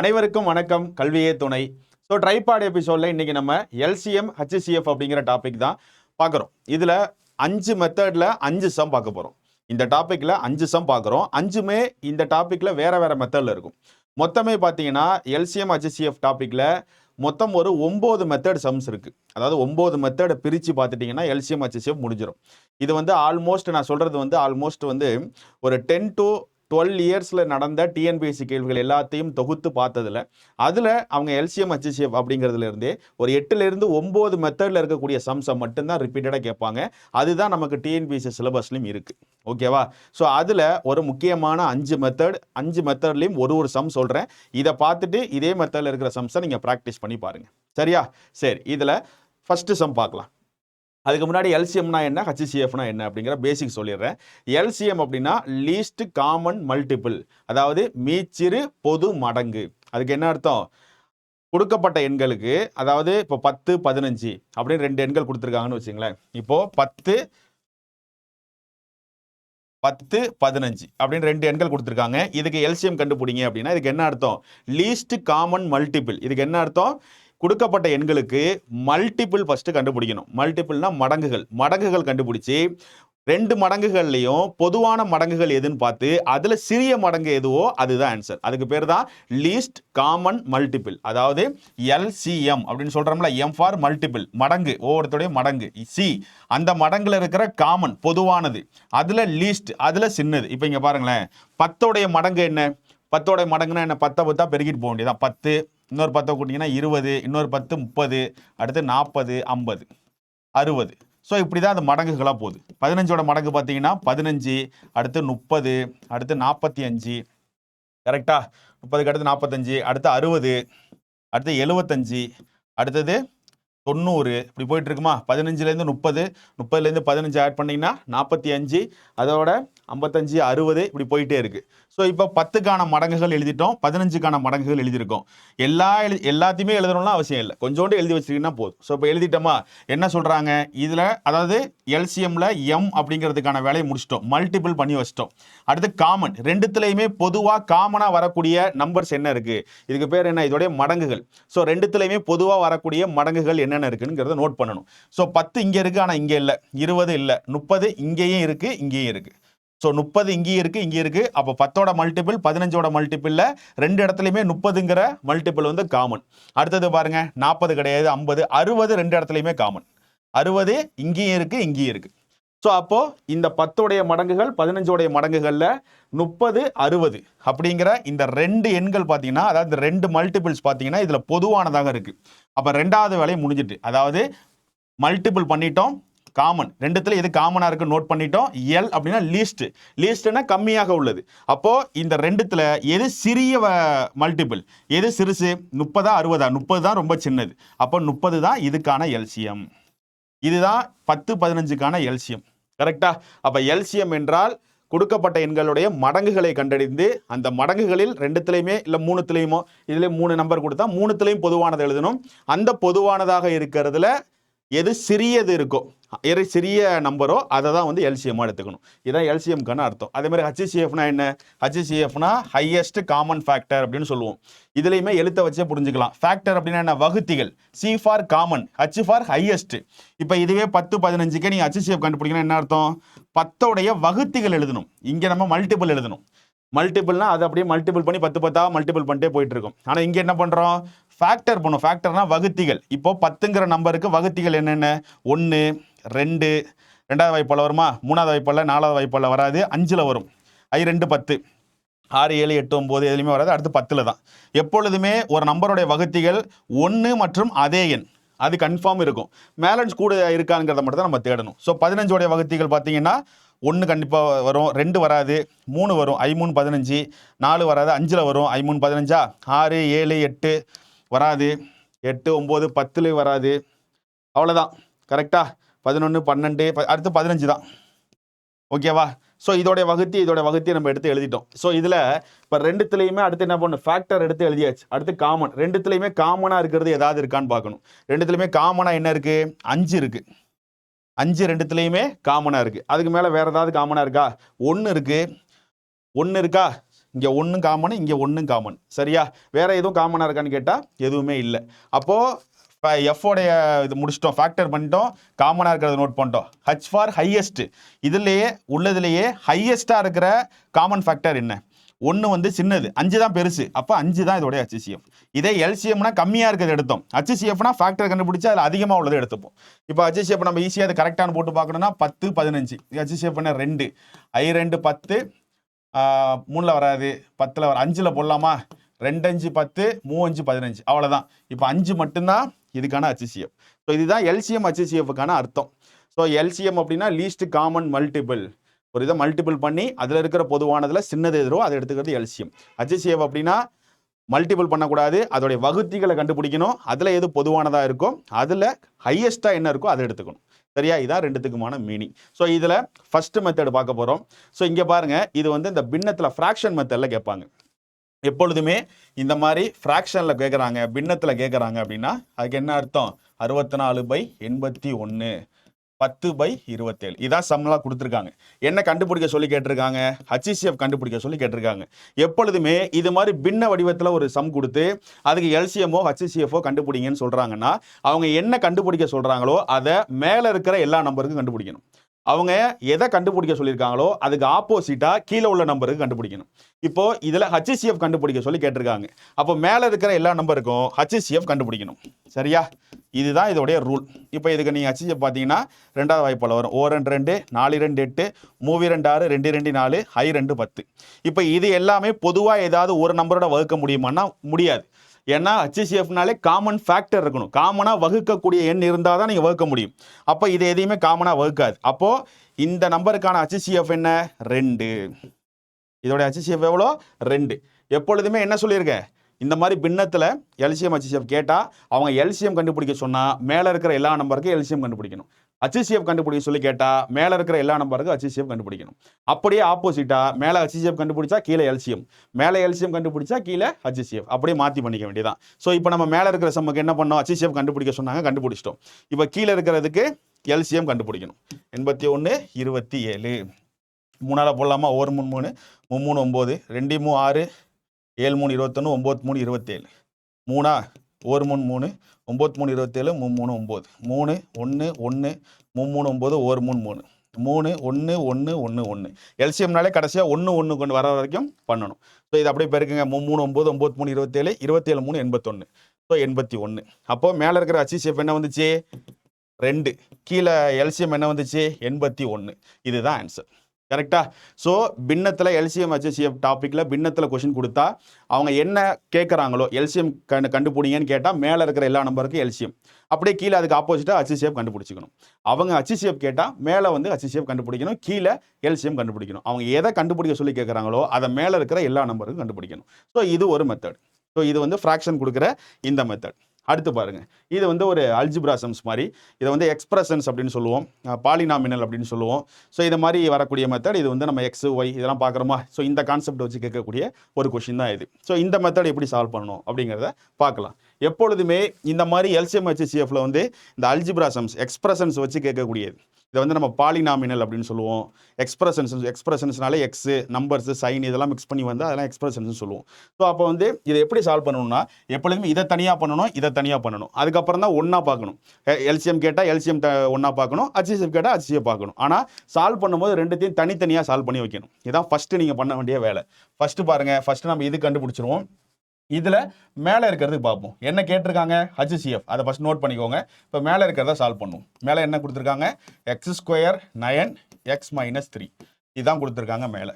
அனைவருக்கும் வணக்கம். கல்வியே துணை. ஸோ ட்ரைபாட் எபிசோடில் இன்றைக்கி நம்ம எல்சிஎம் ஹச்சிசிஎஃப் அப்படிங்கிற டாபிக் தான் பார்க்குறோம். இதில் 5 மெத்தடில் 5 சம் பார்க்க போகிறோம். இந்த டாப்பிக்கில் 5 சம் பார்க்குறோம். 5மே இந்த டாப்பிக்கில் வேறு வேறு மெத்தடில் இருக்கும். மொத்தமே பார்த்தீங்கன்னா எல்சிஎம் ஹச்சிசிஎஃப் டாப்பிக்கில் மொத்தம் ஒரு 9 மெத்தட் சம்ஸ் இருக்குது. அதாவது 9 மெத்தடை பிரித்து பார்த்துட்டிங்கன்னா எல்சிஎம் ஹச்சிசிஎஃப் முடிஞ்சிடும். இது வந்து ஆல்மோஸ்ட் நான் சொல்கிறது வந்து ஆல்மோஸ்ட் வந்து ஒரு 10 to 12 இயர்ஸில் நடந்த டிஎன்பிஎஸ்சி கேள்விகள் எல்லாத்தையும் தொகுத்து பார்த்ததில் அதில் அவங்க எல்சிஎம் ஹச்சிசிஎஃப் அப்படிங்கிறதுலேருந்தே ஒரு 8லேருந்து 9 மெத்தடில் இருக்கக்கூடிய சம்ஸை மட்டும்தான் ரிப்பீட்டடாக கேட்பாங்க. அதுதான் நமக்கு டிஎன்பிஎஸ்சி சிலபஸ்லையும் இருக்குது. ஓகேவா? ஸோ அதில் ஒரு முக்கியமான 5 மெத்தட்லையும் ஒரு சம் சொல்கிறேன். இதை பார்த்துட்டு இதே மெத்தடில் இருக்கிற சம்ஸை நீங்கள் ப்ராக்டிஸ் பண்ணி பாருங்கள். சரியா? சரி, இதில் ஃபஸ்ட்டு சம் பார்க்கலாம். அதுக்கு முன்னாடி எல்சிஎம்னா என்ன, ஹச்சிசிஎஃப்னா என்ன அப்படிங்கிற பேசிக் சொல்லிடுறேன். எல்சிஎம் அப்படின்னா லீஸ்ட் காமன் மல்டிபிள், அதாவது மீச்சிறு பொது மடங்கு. அதுக்கு என்ன அர்த்தம்? கொடுக்கப்பட்ட எண்களுக்கு, அதாவது இப்போ 10, 15 அப்படின்னு 2 எண்கள் கொடுத்துருக்காங்கன்னு வச்சுங்களேன். இப்போ 10, 15 அப்படின்னு 2 எண்கள் கொடுத்துருக்காங்க. இதுக்கு எல்சிஎம் கண்டுபிடிங்க அப்படின்னா இதுக்கு என்ன அர்த்தம்? Least common multiple. இதுக்கு என்ன அர்த்தம்? கொடுக்கப்பட்ட எண்களுக்கு மல்டிபிள் ஃபஸ்ட்டு கண்டுபிடிக்கணும். மல்டிபிள்னா மடங்குகள் கண்டுபிடிச்சி 2 மடங்குகள்லையும் பொதுவான மடங்குகள் எதுன்னு பார்த்து அதில் சிறிய மடங்கு எதுவோ அதுதான் ஆன்சர். அதுக்கு பேர் தான் லீஸ்ட் காமன் மல்டிபிள், அதாவது எல்சிஎம் அப்படின்னு சொல்கிறோம்ல. எம் ஃபார் மல்டிபிள், மடங்கு, ஒவ்வொருத்தருடைய மடங்கு. சி அந்த மடங்குல இருக்கிற காமன் பொதுவானது, அதில் லீஸ்ட், அதில் சின்னது. இப்போ இங்கே பாருங்களேன், 10உடைய மடங்கு என்ன? 10உடைய மடங்குனா என்ன? 10 பெருக்கிட்டு போக வேண்டியதான். 10, இன்னொரு 10 கூட்டிங்கன்னா 20, இன்னொரு 10 30, அடுத்து 40, 50, 60. ஸோ இப்படி தான் அது மடங்குகளாக போகுது. 15ஓட மடங்கு பார்த்தீங்கன்னா 15, அடுத்து 30, அடுத்து 45, கரெக்டா? 30க்கு அடுத்து 45, அடுத்து 60, அடுத்து 75, அடுத்தது 90, இப்படி போயிட்டு இருக்குமா? 15லேருந்து 30, 30லேருந்து 15 ஆட் பண்ணிங்கன்னா 45, அதோட 55, 60, இப்படி போயிட்டே இருக்கு. ஸோ இப்போ 10க்கான மடங்குகள் எழுதிட்டோம், 15க்கான மடங்குகள் எழுதியிருக்கோம். எல்லாத்தையுமே எழுதணும்னா அவசியம் இல்லை, கொஞ்சோண்டு எழுதி வச்சிருக்கீங்கன்னா போதும். ஸோ இப்போ எழுதிட்டோமா? என்ன சொல்கிறாங்க இதில்? அதாவது எல்சிஎம்ல எம் அப்படிங்கிறதுக்கான வேலையை முடிச்சிட்டோம், மல்டிபிள் பண்ணி வச்சிட்டோம். அடுத்து காமன், 2த்துலையுமே பொதுவாக காமனாக வரக்கூடிய நம்பர்ஸ் என்ன இருக்குது? இதுக்கு பேர் என்ன? இதோடைய மடங்குகள். ஸோ 2த்துலையுமே பொதுவாக வரக்கூடிய மடங்குகள் என்னென்ன இருக்குங்கிறத நோட் பண்ணணும். ஸோ 10 இங்கே இருக்குது, ஆனால் இங்கே இல்லை. 20 இல்லை. 30 இங்கேயும் இருக்குது, இங்கேயும் இருக்குது. ஸோ 30 இங்கேயும் இருக்குது, இங்கே இருக்குது. அப்போ 10ஓட மல்டிபிள் 15ஓட மல்டிபிளில் 2 இடத்துலையுமே 30ங்கிற மல்டிபிள் வந்து காமன். அடுத்தது பாருங்க, 40 கிடையாது, 50, 60 2 இடத்துலையுமே காமன். 60 இங்கேயும் இருக்குது, இங்கேயும் இருக்குது. ஸோ அப்போது இந்த 10உடைய மடங்குகள் 15ஓடைய மடங்குகளில் 30, 60 அப்படிங்கிற இந்த 2 எண்கள் பார்த்தீங்கன்னா, அதாவது இந்த 2 மல்டிபிள்ஸ் பார்த்தீங்கன்னா இதில் பொதுவானதாக இருக்குது. அப்போ 2வது வேலையை முடிஞ்சிட்டு, அதாவது மல்டிபிள் பண்ணிட்டோம், காமன் 2த்துல எது காமனாக இருக்குது நோட் பண்ணிட்டோம். எல் அப்படின்னா லீஸ்ட்னா கம்மியாக உள்ளது. அப்போது இந்த 2த்துல எது சிறிய மல்டிபிள், எது சிறுசு? 30, 60. 30 தான் ரொம்ப சின்னது. அப்போ 30 தான் இதுக்கான எல்சிஎம். இதுதான் 10, 15க்கான எல்சிஎம். கரெக்டா? அப்போ எல்சிஎம் என்றால் கொடுக்கப்பட்ட எண்களுடைய மடங்குகளை கண்டறிந்து அந்த மடங்குகளில் 2த்துலையுமே இல்லை 3த்துலையுமோ, இதில் 3 நம்பர் கொடுத்தா 3த்துலையும் பொதுவானது எழுதணும். அந்த பொதுவானதாக இருக்கிறதுல எது சிறியது இருக்கோ, எது சிறிய நம்பரோ அதை தான் வந்து எல்சிஎம்மாக எடுத்துக்கணும். இதுதான் எல்சிஎம்க்கான அர்த்தம். அதே மாதிரி ஹச்சிசிஎஃப்னா என்ன? ஹச்சிசிஎஃப்னா ஹையஸ்ட் காமன் ஃபேக்டர் அப்படின்னு சொல்லுவோம். இதுலையுமே எழுத்த வச்சே புரிஞ்சுக்கலாம். ஃபேக்டர் அப்படின்னா என்ன? வகுத்திகள். C for common, H for highest. இப்போ இதுவே 10, 15க்கு நீங்கள் ஹச்சிசிஎஃப் கண்டுபிடிக்கணும். என்ன அர்த்தம்? 10உடைய வகுத்திகள் எழுதணும். இங்கே நம்ம மல்டிபிள் எழுதணும். மல்டிபிள்னா அது அப்படியே மல்டிபிள் பண்ணி 10 10 மல்டிபிள் பண்ணிட்டே போயிட்டு இருக்கும். ஆனால் இங்கே என்ன பண்ணுறோம்? ஃபேக்டர் பண்ணும். ஃபேக்டர்னா வகுத்திகள். இப்போ 10ங்கிற நம்பருக்கு வகுத்திகள் என்னென்ன? 1, 2, 2வது வாய்ப்பால் வருமா? 3வது வாய்ப்பால், 4வது வாய்ப்பால் வராது, 5ல் வரும். 2 10, 6 7 8 9 எதுலையுமே வராது. அடுத்து 10ல் தான். எப்பொழுதுமே ஒரு நம்பருடைய வகுத்திகள் 1 மற்றும் அதே எண், அது கன்ஃபார்ம் இருக்கும். மேலன்ஸ் கூட இருக்காங்கிறத மட்டும் தான் நம்ம தேடணும். ஸோ 15ஓடைய வகுத்திகள் பார்த்தீங்கன்னா 1 கண்டிப்பாக வரும், 2 வராது, 3 வரும், 3 15, 4 வராது, 5ல் வரும், 3 15, 6 7 8 வராது, 8 9 10லேயும் வராது. அவ்வளோதான். கரெக்டா? 11 12, அடுத்து 15 தான். ஓகேவா? ஸோ இதோடைய வகுத்தி நம்ம எடுத்து எழுதிட்டோம். ஸோ இதில் இப்போ 2த்துலையுமே அடுத்து என்ன பண்ணணும்? ஃபேக்டர் எடுத்து எழுதியாச்சு. அடுத்து காமன். 2த்துலையுமே காமனாக இருக்கிறது ஏதாவது இருக்கான்னு பார்க்கணும். 2த்துலையுமே காமனாக என்ன இருக்குது? 5 இருக்குது. 5 2த்துலையுமே காமனாக இருக்குது. அதுக்கு மேலே வேறு ஏதாவது காமனாக இருக்கா? 1 இருக்குது. 1 இருக்கா? இங்கே ஒன்றும் காமன், இங்கே ஒன்றும் காமன். சரியா? வேற எதுவும் காமனாக இருக்கான்னு கேட்டால் எதுவுமே இல்லை. அப்போது எஃபோடைய இது முடிச்சிட்டோம், ஃபேக்டர் பண்ணிட்டோம், காமனாக இருக்கிறத நோட் பண்ணிட்டோம். ஹச் ஃபார் ஹையஸ்ட், இதுலேயே உள்ளதுலேயே ஹையஸ்ட்டாக இருக்கிற காமன் ஃபேக்டர் என்ன? 1 வந்து சின்னது, 5 தான் பெருசு, அப்போ 5 தான் இதோடைய HCF. இதே LCMனா கம்மியாக இருக்கிறது எடுத்தோம், HCFனா ஃபேக்டர் கண்டுபிடிச்சா அதில் அதிகமாக உள்ளது எடுத்துப்போம். இப்போ HCF நம்ம ஈஸியாக அது கரெக்டான போட்டு பார்க்கணும்னா 10, 15. HCF என்ன 2, I2 10, 3ல் வராது, 10ல் வர 5ல் போடலாமா? 2 5 10, 3 5 15, அவ்வளோதான். இப்போ 5 மட்டும்தான் இதுக்கான HCF. ஸோ இதுதான் LCM HCFக்கான அர்த்தம். ஸோ LCM அப்படின்னா லீஸ்ட் காமன் மல்டிபிள். ஒரு இதை மல்டிபிள் பண்ணி அதில் இருக்கிற பொதுவானதில் சின்னது எதிரோ அதை எடுத்துக்கிறது LCM. HCF அப்படின்னா மல்டிபிள் பண்ணக்கூடாது, அதோடைய வகுத்திகளை கண்டுபிடிக்கணும், அதில் எது பொதுவானதாக இருக்கோ அதில் ஹையஸ்ட்டாக என்ன இருக்கோ அதை எடுத்துக்கணும். சரியா? இதான் ரெண்டுத்துக்குமான மீனிங். ஸோ இதில் ஃபர்ஸ்ட் மெத்தட் பார்க்க போகிறோம். ஸோ இங்கே பாருங்கள், இது வந்து இந்த பின்னத்தில் ஃப்ராக்ஷன் மெத்தடில் கேட்பாங்க. எப்பொழுதுமே இந்த மாதிரி ஃப்ராக்ஷனில் கேட்குறாங்க, பின்னத்தில் கேட்குறாங்க அப்படின்னா அதுக்கு என்ன அர்த்தம்? 64/81, 10/27. இதான் சம்லாம் கொடுத்துருக்காங்க. என்ன கண்டுபிடிக்க சொல்லி கேட்டிருக்காங்க? HCF கண்டுபிடிக்க சொல்லி கேட்டிருக்காங்க. எப்பொழுதுமே இது மாதிரி பின்ன வடிவத்தில் ஒரு சம் கொடுத்து அதுக்கு LCMஓ HCFஓ கண்டுபிடிங்கன்னு சொல்கிறாங்கன்னா அவங்க என்ன கண்டுபிடிக்க சொல்கிறாங்களோ அதை மேலே இருக்கிற எல்லா நம்பருக்கும் கண்டுபிடிக்கணும். அவங்க எதை கண்டுபிடிக்க சொல்லியிருக்காங்களோ அதுக்கு ஆப்போசிட்டாக கீழே உள்ள நம்பருக்கு கண்டுபிடிக்கணும். இப்போ இதில் HCF கண்டுபிடிக்க சொல்லி கேட்டிருக்காங்க, அப்போ மேலே இருக்கிற எல்லா நம்பருக்கும் HCF கண்டுபிடிக்கணும். சரியா? இதுதான் இதோடைய ரூல். இப்போ இதுக்கு நீங்கள் HCF பார்த்தீங்கன்னா 2வது வாய்ப்பால் வரும். 1 2 2, 4 2 8, 3 2 6, 2 2 4, I2 10. இப்போ இது எல்லாமே பொதுவாக ஏதாவது ஒரு நம்பரோட வகுக்க முடியுமான்னா முடியாது. ஏன்னா HCFனாலே காமன் ஃபேக்டர் இருக்கணும், காமனாக வகுக்கக்கூடிய எண் இருந்தால் தான் நீங்கள் வகுக்க முடியும். அப்போ இது எதையுமே காமனாக வகுக்காது. அப்போது இந்த நம்பருக்கான HCF என்ன? 2. இதோடைய HCF எவ்வளோ? 2. எப்பொழுதுமே என்ன சொல்லியிருக்கேன், இந்த மாதிரி பின்னத்தில் LCM HCF கேட்டால் அவங்க LCM கண்டுபிடிக்க சொன்னால் மேலே இருக்கிற எல்லா நம்பருக்கும் LCM கண்டுபிடிக்கணும். HCF கண்டுபிடிக்க சொல்லி கேட்டால் மேலே இருக்கிற எல்லா நம்பருக்கும் HCF கண்டுபிடிக்கணும். அப்படியே ஆப்போசிட்டாக மேலே HCF கண்டுபிடிச்சா கீழே LCM, மேலே LCM கண்டுபிடிச்சா கீழே HCF, அப்படியே மாற்றி பண்ணிக்க வேண்டியதான். ஸோ இப்போ நம்ம மேலே இருக்கிற சம்முக்கு என்ன பண்ணோம்? HCF கண்டுபிடிக்க சொன்னாங்க, கண்டுபிடிச்சிட்டோம். இப்போ கீழே இருக்கிறதுக்கு LCM கண்டுபிடிக்கணும். 81 27. 3ஆல் போடலாமா? 1 3 3 3 9, 2 3 6, 7 3 21, 9 3 27. 3 1 3 3, 9 3 27, 3 3 9, 3 1 1, 3 3 9, 1 3 3, 3 1 1 1 1. LCMனாலே கடைசியாக 1 1 கொண்டு வர வரைக்கும் பண்ணணும். ஸோ இது அப்படியே பெருக்குங்க. 3 3 9, 9 3 27, 27 3 81. ஸோ 81. அப்போது மேலே இருக்கிற HCF என்ன வந்துச்சு? 2. கீழே LCM என்ன வந்துச்சு? 81. இதுதான் ஆன்சர். கரெக்டா? ஸோ பின்னத்தில் LCM HCF டாப்பிக்கில் பின்னத்தில் கொஷின் கொடுத்தா அவங்க என்ன கேட்குறாங்களோ LCM கண்டுபிடிங்கன்னு கேட்டால் மேலே இருக்கிற எல்லா நம்பருக்கும் LCM, அப்படியே கீழே அதுக்கு ஆப்போசிட்டாக HCF கண்டுபிடிச்சிக்கணும். அவங்க HCF கேட்டால் மேலே வந்து HCF கண்டுபிடிக்கணும், கீழே LCM கண்டுபிடிக்கணும். அவங்க எதை கண்டுபிடிக்க சொல்லி கேட்குறாங்களோ அதை மேலே இருக்கிற எல்லா நம்பருக்கும் கண்டுபிடிக்கணும். ஸோ இது ஒரு மெத்தட். ஸோ இது வந்து ஃப்ராக்ஷன் கொடுக்குற இந்த மெத்தட். அடுத்து பாருங்க, இது வந்து ஒரு அல்ஜிப்ரா சம்ஸ் மாதிரி. இதை வந்து எக்ஸ்பிரஷன்ஸ் அப்படின்னு சொல்லுவோம், பாலினாமினல் அப்படின்னு சொல்லுவோம். ஸோ இது மாதிரி வரக்கூடிய மெத்தட். இது வந்து நம்ம எக்ஸ் ஒய் இதெல்லாம் பார்க்குறோமா? ஸோ இந்த கான்செப்ட் வச்சு கேட்கக்கூடிய ஒரு கொஷின் தான் இது. ஸோ இந்த மெத்தட் எப்படி சால்வ் பண்ணணும் அப்படிங்கிறத பார்க்கலாம். எப்பொழுதுமே இந்த மாதிரி LCM HCFல வந்து இந்த அல்ஜிப்ரா சம்ஸ் எக்ஸ்பிரஷன்ஸ் வச்சு கேட்கக்கூடியது. இதை வந்து நம்ம பாலினாமினல் அப்படின்னு சொல்லுவோம். எக்ஸ்பிரஷன்ஸ்னாலே எக்ஸு நம்பர்ஸு சைன் இதெல்லாம் மிக்ஸ் பண்ணி வந்து அதெல்லாம் எக்ஸ்பிரஷன்ஸ் சொல்லுவோம். ஸோ அப்போ வந்து இதை எப்படி சால்வ் பண்ணணும்னா எப்பொழுதுமே இதை தனியாக பண்ணணும், இதை தனியாக பண்ணணும், அதுக்கப்புறம் தான் ஒன்றா பார்க்கணும். LCM கேட்டால் LCM ஒன்றா பார்க்கணும், HCF கேட்டால் HCF பார்க்கணும். ஆனால் சால்வ் பண்ணும்போது ரெண்டுத்தையும் தனித்தனியாக சால்வ் பண்ணி வைக்கணும். இதான் ஃபஸ்ட்டு நீங்கள் பண்ண வேண்டிய வேலை. ஃபஸ்ட்டு பாருங்கள், ஃபஸ்ட்டு நம்ம இது கண்டுபிடிச்சிருவோம். இதில் மேலே இருக்கிறதுக்கு பார்ப்போம். என்ன கேட்டிருக்காங்க? HCF. அதை ஃபஸ்ட் நோட் பண்ணிக்கோங்க. இப்போ மேலே இருக்கிறத சால்வ் பண்ணுவோம். மேலே என்ன கொடுத்துருக்காங்க? x² 9 x - 3 இதுதான் கொடுத்துருக்காங்க மேலே.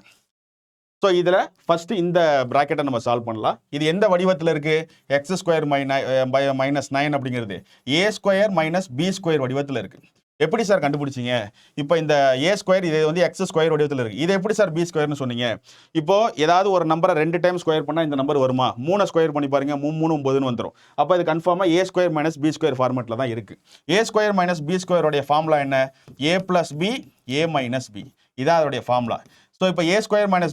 ஸோ இதில் ஃபஸ்ட்டு இந்த ப்ராக்கெட்டை நம்ம சால்வ் பண்ணலாம். இது எந்த வடிவத்தில் இருக்குது? x² -9 அப்படிங்கிறது a² - b² வடிவத்தில் இருக்குது. எப்படி சார் கண்டுபிடிச்சிங்க? இப்போ இந்த a² இது வந்து x² வடிவத்தில் இருக்குது. இது எப்படி சார் b² சொன்னீங்க? இப்போது ஏதாவது ஒரு நம்பரை 2 டைம் ஸ்கொயர் பண்ணால் இந்த நம்பர் வருமா? 3 ஸ்கொயர் பண்ணி பாருங்க, 3 3 9 வந்துடும். அப்போ இது கன்ஃபார்மாக a² - b² ஃபார்மேட்டில் தான் இருக்குது. a² - b² ஃபார்முலா என்ன? a + b a - b. இதான் அதோடைய ஃபார்முலா. ஸோ இப்போ a²